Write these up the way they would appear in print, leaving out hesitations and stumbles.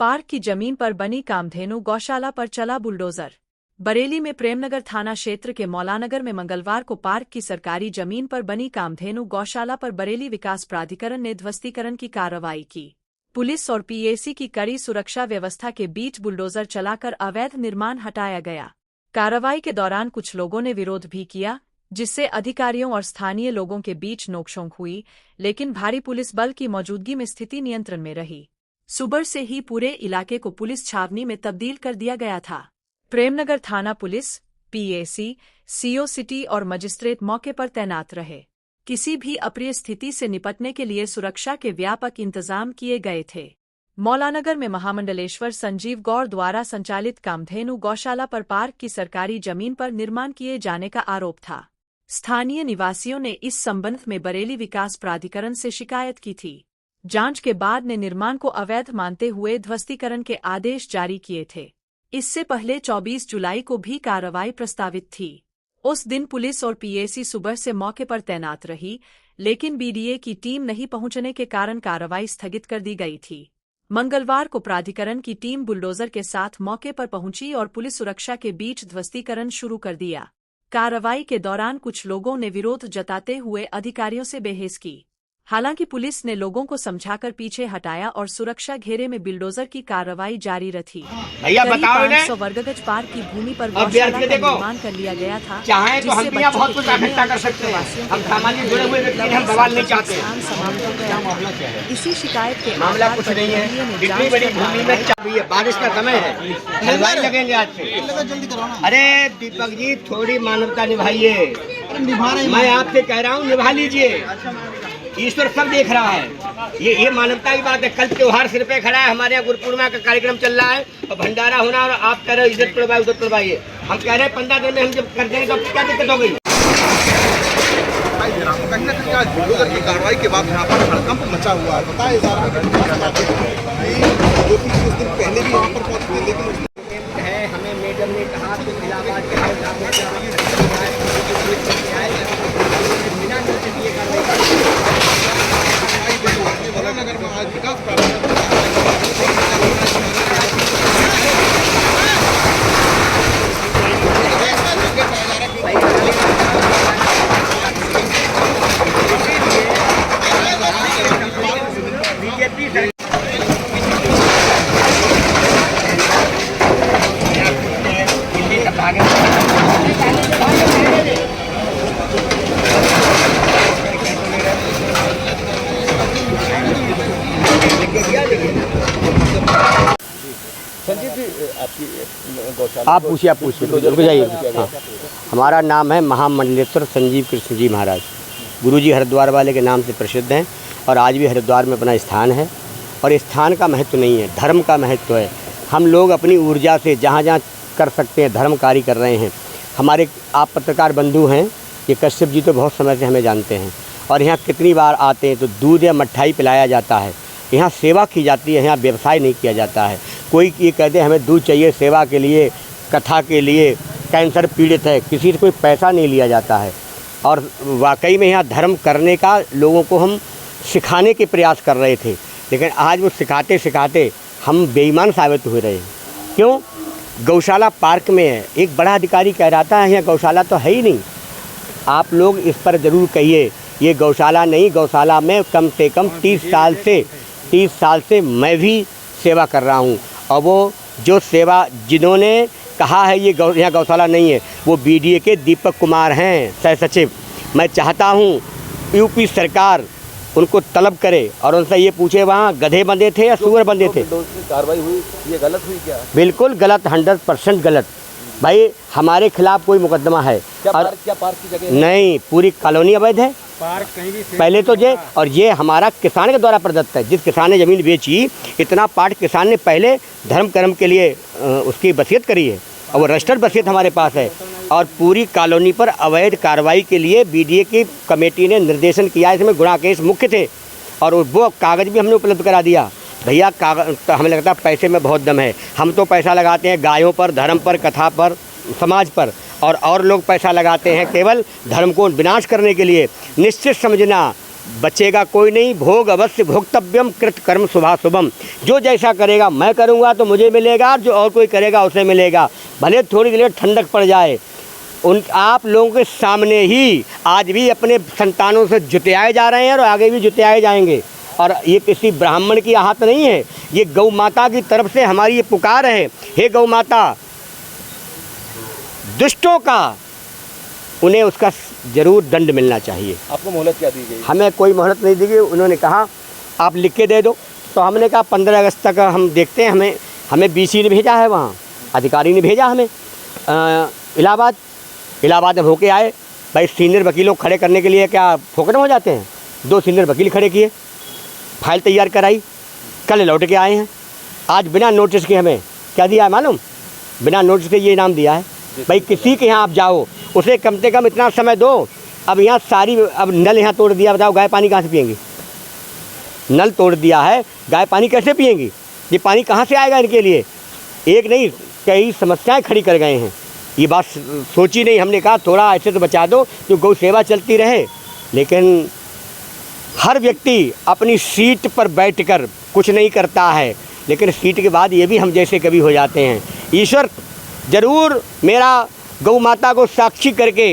Park की जमीन पर बनी कामधेनु गौशाला पर चला बुलडोजर। बरेली में प्रेमनगर थाना क्षेत्र के मौलानगर में मंगलवार को पार्क की सरकारी जमीन पर बनी कामधेनु गौशाला पर बरेली विकास प्राधिकरण ने ध्वस्तीकरण की कार्रवाई की। पुलिस और पीएसी की कड़ी सुरक्षा व्यवस्था के बीच बुलडोजर चलाकर अवैध निर्माण हटाया गया। कार्रवाई के दौरान कुछ लोगों ने विरोध भी किया, जिससे अधिकारियों और स्थानीय लोगों के बीच नोकझोंक हुई, लेकिन भारी पुलिस बल की मौजूदगी में स्थिति नियंत्रण में रही। सुबह से ही पूरे इलाके को पुलिस छावनी में तब्दील कर दिया गया था। प्रेमनगर थाना पुलिस, पीएसी, सीओ सिटी और मजिस्ट्रेट मौके पर तैनात रहे। किसी भी अप्रिय स्थिति से निपटने के लिए सुरक्षा के व्यापक इंतजाम किए गए थे। मौलानगर में महामंडलेश्वर संजीव गौड़ द्वारा संचालित कामधेनु गौशाला पर पार्क की सरकारी जमीन पर निर्माण किए जाने का आरोप था। स्थानीय निवासियों ने इस संबंध में बरेली विकास प्राधिकरण से शिकायत की थी। जांच के बाद ने निर्माण को अवैध मानते हुए ध्वस्तीकरण के आदेश जारी किए थे। इससे पहले 24 जुलाई को भी कार्रवाई प्रस्तावित थी। उस दिन पुलिस और पीएसी सुबह से मौके पर तैनात रही, लेकिन बीडीए की टीम नहीं पहुंचने के कारण कार्रवाई स्थगित कर दी गई थी। मंगलवार को प्राधिकरण की टीम बुलडोजर के साथ मौके पर पहुंची और पुलिस सुरक्षा के बीच ध्वस्तीकरण शुरू कर दिया। कार्रवाई के दौरान कुछ लोगों ने विरोध जताते हुए अधिकारियों से बहस की। हालांकि पुलिस ने लोगों को समझाकर पीछे हटाया और सुरक्षा घेरे में बुलडोजर की कार्रवाई जारी रखी। भैया बताओ, 500 वर्गगज पार्क की भूमि पर गौशाला का निर्माण कर लिया गया था। चाहे तो हम यहाँ बहुत कुछ इकट्ठा कर सकते हैं। हम सामाजिक जुड़े हुए व्यक्ति हैं, हम बवाल नहीं चाहते। समाप्त हो गया। इसी शिकायत के मामला कुछ नहीं है। इतनी बड़ी भूमि में चाहिए, बारिश का समय है, हलवाई लगेंगे आज से। अरे दीपक जी, थोड़ी मानवता निभाइए। मैं आपसे कह रहा हूँ, निभा लीजिए। ईश्वर सब देख रहा है। ये मानवता की बात है। कल त्योहार सिर पे खड़ा है। हमारे यहाँ गुरु पूर्णिमा का कार्यक्रम चल रहा है और भंडारा होना, और आप कह रहे हो इज्जत तोड़वाइए, उज्जत तोड़वाइए। हम कह रहे हैं 15 दिन में हम जब कर देंगे तो क्या दिक्कत हो गई? बुलडोजर की कार्रवाई के बाद यहाँ पर हड़कंप मचा हुआ है। बताया जा रहा जो कि कुछ दिन पहले भी यहाँ पर पहुँचे थे, लेकिन है हमें मैडम ने कहा कि इलाहाबाद के नगर में आज विकास आप पूछिए रुक जाइए। हाँ, हमारा नाम है महामंडलेश्वर संजीव कृष्ण जी महाराज। गुरुजी हरिद्वार वाले के नाम से प्रसिद्ध हैं और आज भी हरिद्वार में अपना स्थान है। और स्थान का महत्व नहीं है, धर्म का महत्व है। हम लोग अपनी ऊर्जा से जहाँ जहाँ कर सकते हैं धर्म कार्य कर रहे हैं। हमारे आप पत्रकार बंधु हैं, ये कश्यप जी तो बहुत समय से हमें जानते हैं और यहाँ कितनी बार आते हैं तो दूध या मिठाई पिलाया जाता है। यहाँ सेवा की जाती है, यहाँ व्यवसाय नहीं किया जाता है। कोई ये कहते हैं हमें दूध चाहिए सेवा के लिए, कथा के लिए, कैंसर पीड़ित है, किसी से कोई पैसा नहीं लिया जाता है। और वाकई में यहाँ धर्म करने का लोगों को हम सिखाने के प्रयास कर रहे थे, लेकिन आज वो सिखाते सिखाते हम बेईमान साबित हो रहे हैं। क्यों? गौशाला पार्क में है। एक बड़ा अधिकारी कह रहा था यहाँ गौशाला तो है ही नहीं। आप लोग इस पर ज़रूर कहिए ये गौशाला नहीं। गौशाला में कम से कम 30 साल से मैं भी सेवा कर रहा हूँ। और वो जो सेवा जिन्होंने कहा है ये यहाँ गौशाला नहीं है, वो बीडीए के दीपक कुमार हैं, सह सचिव। मैं चाहता हूँ यूपी सरकार उनको तलब करे और उनसे ये पूछे वहाँ गधे बंधे थे या सूअर बंधे थे। कार्रवाई हुई, ये गलत हुई क्या? बिल्कुल गलत, 100% गलत। भाई हमारे खिलाफ कोई मुकदमा है? क्या पार्क की जगह नहीं, पूरी कॉलोनी अवैध है। पार्क कहीं भी पहले तो ये, और ये हमारा किसान के द्वारा प्रदत्त है। जिस किसान ने ज़मीन बेची, इतना पार्ट किसान ने पहले धर्म कर्म के लिए उसकी वसीयत करी है और वो रजिस्टर्ड वसीयत हमारे पास है। और पूरी कॉलोनी पर अवैध कार्रवाई के लिए बीडीए की कमेटी ने निर्देशन किया। इसमें गुणा केस मुख्य थे और वो कागज़ भी हमने उपलब्ध करा दिया। भैया कागज तो हमें लगता है पैसे में बहुत दम है। हम तो पैसा लगाते हैं गायों पर, धर्म पर, कथा पर, समाज पर, और लोग पैसा लगाते हैं केवल धर्म को विनाश करने के लिए। निश्चित समझना बचेगा कोई नहीं, भोग अवश्य भोक्तव्यम कृत कर्म शुभाशुभम। जो जैसा करेगा मैं करूँगा तो मुझे मिलेगा, जो और कोई करेगा उसे मिलेगा, भले थोड़ी देर ठंडक पड़ जाए। आप लोगों के सामने ही आज भी अपने संतानों से जुतियाए जा रहे हैं और आगे भी जुतियाए जाएंगे। और ये किसी ब्राह्मण की आहत नहीं है, ये गौ माता की तरफ से हमारी ये पुकार है, हे गौ माता, दुष्टों का उन्हें उसका ज़रूर दंड मिलना चाहिए। आपको मोहलत क्या दी गई? हमें कोई मोहलत नहीं दी गई। उन्होंने कहा आप लिख के दे दो, तो हमने कहा 15 अगस्त तक हम देखते हैं। हमें BC ने भेजा है, वहाँ अधिकारी ने भेजा हमें इलाहाबाद में होके आए। भाई सीनियर वकीलों खड़े करने के लिए क्या फोकट में हो जाते हैं? 2 सीनियर वकील खड़े किए, फाइल तैयार कराई, कल लौट के आए हैं। आज बिना नोटिस के हमें क्या दिया है मालूम? बिना नोटिस के ये इनाम दिया है। भाई किसी के यहाँ आप जाओ, उसे कम से कम इतना समय दो। अब यहाँ अब नल यहाँ तोड़ दिया, बताओ गाय पानी कहाँ से पिएंगी? नल तोड़ दिया है, गाय पानी कैसे पिएंगी? ये पानी कहाँ से आएगा इनके लिए? एक नहीं कई समस्याएं खड़ी कर गए हैं। ये बात सोची नहीं, हमने कहा थोड़ा ऐसे तो बचा दो जो गौ सेवा चलती रहे। लेकिन हर व्यक्ति अपनी सीट पर बैठकर कुछ नहीं करता है, लेकिन सीट के बाद ये भी हम जैसे कभी हो जाते हैं। ईश्वर ज़रूर, मेरा गौ माता को साक्षी करके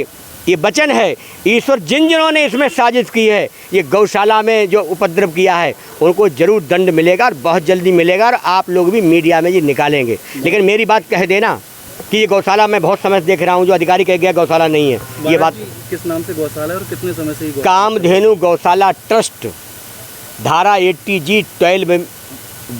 ये वचन है, ईश्वर जिन्होंने इसमें साजिश की है, ये गौशाला में जो उपद्रव किया है, उनको ज़रूर दंड मिलेगा और बहुत जल्दी मिलेगा। और आप लोग भी मीडिया में ये निकालेंगे। लेकिन मेरी बात कह देना कि ये गौशाला मैं बहुत समय से देख रहा हूँ, जो अधिकारी कह गया गौशाला नहीं है। ये बात किस नाम से गौशाला है और कितने समय से? कामधेनु गौशाला ट्रस्ट धारा 80G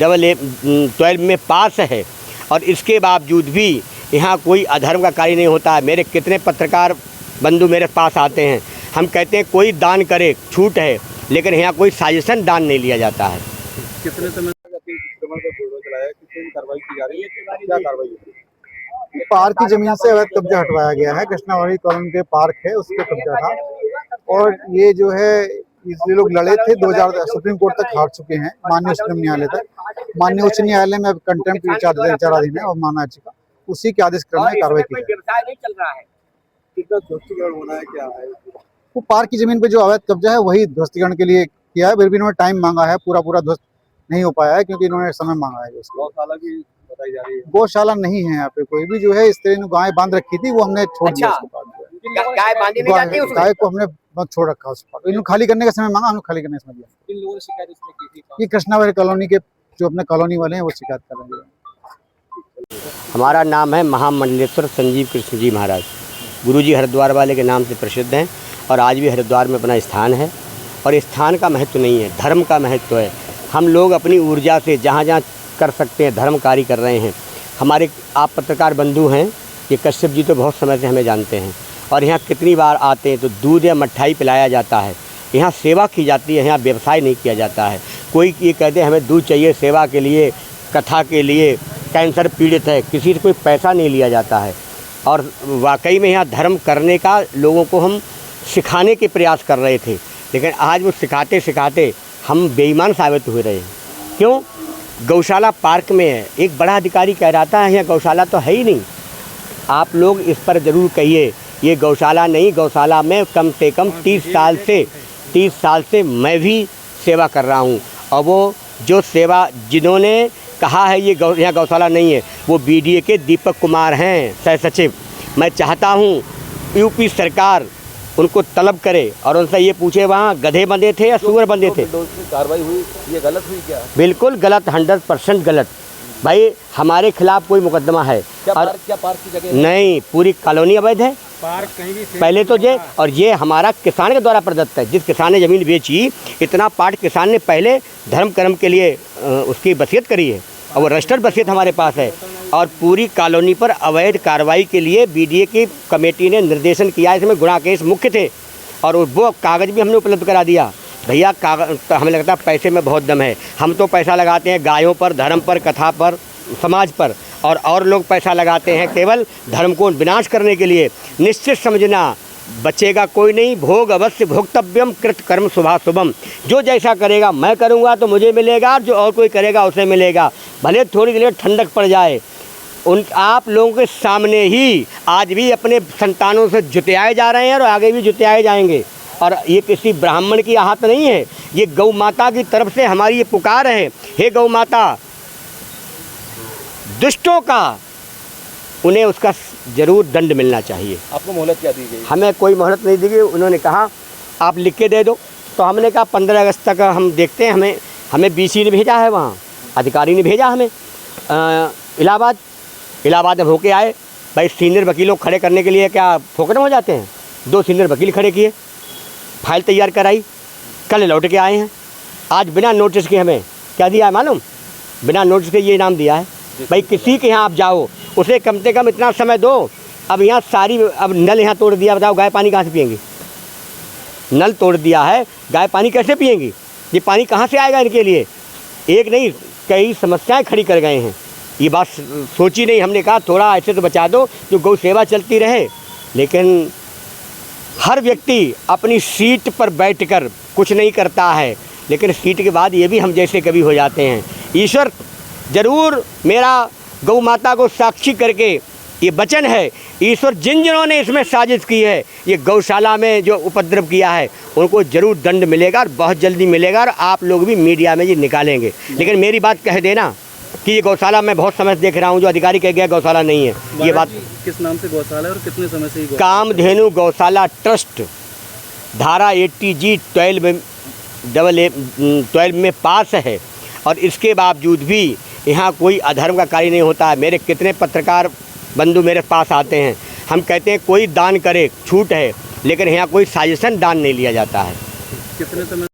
12 में पास है। और इसके बावजूद भी यहाँ कोई अधर्म का कार्य नहीं होता है। मेरे कितने पत्रकार बंधु मेरे पास आते हैं, हम कहते हैं कोई दान करे, छूट है, लेकिन यहाँ कोई साजिशन दान नहीं लिया जाता है। कितने समय कार्रवाई की जा रही है? क्या कार्रवाई? पार्क की जमीन से अवैध कब्जा हटवाया गया है। कृष्णावाड़ी कॉलोनी के पार्क है, उसके कब्जा था। और ये जो है ये लोग लड़े थे, 2000 सुप्रीम कोर्ट तक हार चुके हैं, माननीय उच्च न्यायालय तक। माननीय उच्च न्यायालय में अब कंटेम्प्ट विचाराधीन है और माना चुका, उसी के आदेश क्रम में कार्रवाई की जाए। कितना ध्वस्तीकरण होना है, क्या है? वो पार्क की जमीन पे जो अवैध कब्जा है वही ध्वस्तीकरण के लिए किया है। फिर भी इन्होंने टाइम मांगा है, पूरा ध्वस्त नहीं हो पाया है क्योंकि इन्होंने समय मांगा है। गौशाला की बताई जा रही है? गौशाला नहीं है यहाँ पे कोई भी। जो है इस तरह गाय बांध रखी थी, वो हमने छोड़ दिया। गाय बांधी नहीं जाती उसमें? गाय को हमने छोड़ रखा उस पर। इन्होंने खाली करने का समय मांगा, हमने खाली करने का समय दिया। किन लोगों ने शिकायत इसमें की थी? ये कृष्णावाड़ी कॉलोनी के जो अपने कॉलोनी वाले हैं वो शिकायत कर रहे हैं। हमारा नाम है महामंडलेश्वर संजीव कृष्ण जी महाराज। गुरुजी हरिद्वार वाले के नाम से प्रसिद्ध हैं और आज भी हरिद्वार में अपना स्थान है। और स्थान का महत्व नहीं है, धर्म का महत्व है। हम लोग अपनी ऊर्जा से जहाँ जहाँ कर सकते हैं धर्म कार्य कर रहे हैं। हमारे आप पत्रकार बंधु हैं, ये कश्यप जी तो बहुत समय से हमें जानते हैं और यहाँ कितनी बार आते हैं तो दूध या मट्ठाई पिलाया जाता है। यहाँ सेवा की जाती है, यहाँ व्यवसाय नहीं किया जाता है। कोई ये कहते हैं हमें दूध चाहिए सेवा के लिए, कथा के लिए, कैंसर पीड़ित है, किसी से कोई पैसा नहीं लिया जाता है। और वाकई में यहाँ धर्म करने का लोगों को हम सिखाने के प्रयास कर रहे थे, लेकिन आज वो सिखाते सिखाते हम बेईमान साबित हो रहे हैं। क्यों? गौशाला पार्क में है। एक बड़ा अधिकारी कह रहा था यहाँ गौशाला तो है ही नहीं। आप लोग इस पर ज़रूर कहिए ये गौशाला नहीं। गौशाला में कम से कम 30 साल से मैं भी सेवा कर रहा हूँ। और वो जो सेवा जिन्होंने कहा है ये यहाँ गौशाला नहीं है, वो BDA के दीपक कुमार हैं, सह सचिव। मैं चाहता हूँ यूपी सरकार उनको तलब करे और उनसे ये पूछे वहाँ गधे बंधे थे या सूअर बंधे थे। कार्रवाई हुई, ये गलत हुई क्या? बिल्कुल गलत, 100% गलत। भाई हमारे खिलाफ कोई मुकदमा है? क्या पार्क की जगह नहीं, पूरी कॉलोनी अवैध है। पार्क कहीं भी पहले तो ये, और ये हमारा किसान के द्वारा प्रदत्त है। जिस किसान ने ज़मीन बेची, इतना पार्ट किसान ने पहले धर्म कर्म के लिए उसकी वसीयत करी है और वो रजिस्टर्ड वसीयत हमारे पास है। और पूरी कॉलोनी पर अवैध कार्रवाई के लिए BDA की कमेटी ने निर्देशन किया। इसमें गुणाकेश मुख्य थे और वो कागज़ भी हमने उपलब्ध करा दिया। भैया कागज तो हमें लगता है पैसे में बहुत दम है। हम तो पैसा लगाते हैं गायों पर, धर्म पर, कथा पर, समाज पर, और लोग पैसा लगाते हैं केवल धर्म को विनाश करने के लिए। निश्चित समझना, बचेगा कोई नहीं, भोग अवश्य भोक्तव्यम कृत कर्म शुभाशुभम। जो जैसा करेगा मैं करूँगा तो मुझे मिलेगा, जो और कोई करेगा उसे मिलेगा, भले थोड़ी देर ठंडक पड़ जाए। आप लोगों के सामने ही आज भी अपने संतानों से जुतियाए जा रहे हैं और आगे भी जुतियाए जाएंगे। और ये किसी ब्राह्मण की आहत नहीं है, ये गौ माता की तरफ से हमारी ये पुकार है। हे गौ माता, दुष्टों का उन्हें उसका ज़रूर दंड मिलना चाहिए। आपको मोहलत क्या दी गई? हमें कोई मोहलत नहीं दी गई। उन्होंने कहा आप लिख के दे दो, तो हमने कहा 15 अगस्त तक हम देखते हैं। हमें बीसी ने भेजा है, वहाँ अधिकारी ने भेजा हमें इलाहाबाद में होके आए। भाई सीनियर वकीलों खड़े करने के लिए क्या फोकट हो जाते हैं? 2 सीनियर वकील खड़े किए, फाइल तैयार कराई, कल लौट के आए हैं। आज बिना नोटिस के हमें क्या दिया है मालूम? बिना नोटिस के ये इनाम दिया है। भाई किसी के यहाँ आप जाओ, उसे कम से कम इतना समय दो। अब यहाँ अब नल यहाँ तोड़ दिया, बताओ गाय पानी कहाँ से पिएंगी? नल तोड़ दिया है, गाय पानी कैसे पिएंगी? ये पानी कहाँ से आएगा इनके लिए? एक नहीं कई समस्याएं खड़ी कर गए हैं। ये बात सोची नहीं। हमने कहा थोड़ा ऐसे तो बचा दो जो गौ सेवा चलती रहे, लेकिन हर व्यक्ति अपनी सीट पर बैठकर कुछ नहीं करता है, लेकिन सीट के बाद ये भी हम जैसे कभी हो जाते हैं। ईश्वर ज़रूर, मेरा गौ माता को साक्षी करके ये वचन है, ईश्वर जिन्होंने इसमें साजिश की है, ये गौशाला में जो उपद्रव किया है, उनको ज़रूर दंड मिलेगा और बहुत जल्दी मिलेगा। और आप लोग भी मीडिया में ये निकालेंगे। लेकिन मेरी बात कह देना कि ये गौशाला मैं बहुत समय से देख रहा हूँ, जो अधिकारी कह गया गौशाला नहीं है। ये बात किस नाम से गौशाला है और कितने समय से कामधेनु गौशाला ट्रस्ट धारा 80G12 में पास है, और इसके बावजूद भी यहाँ कोई अधर्म का कार्य नहीं होता है। मेरे कितने पत्रकार बंधु मेरे पास आते हैं, हम कहते हैं कोई दान करे, छूट है, लेकिन यहाँ कोई साजिशन दान नहीं लिया जाता है। कितने समय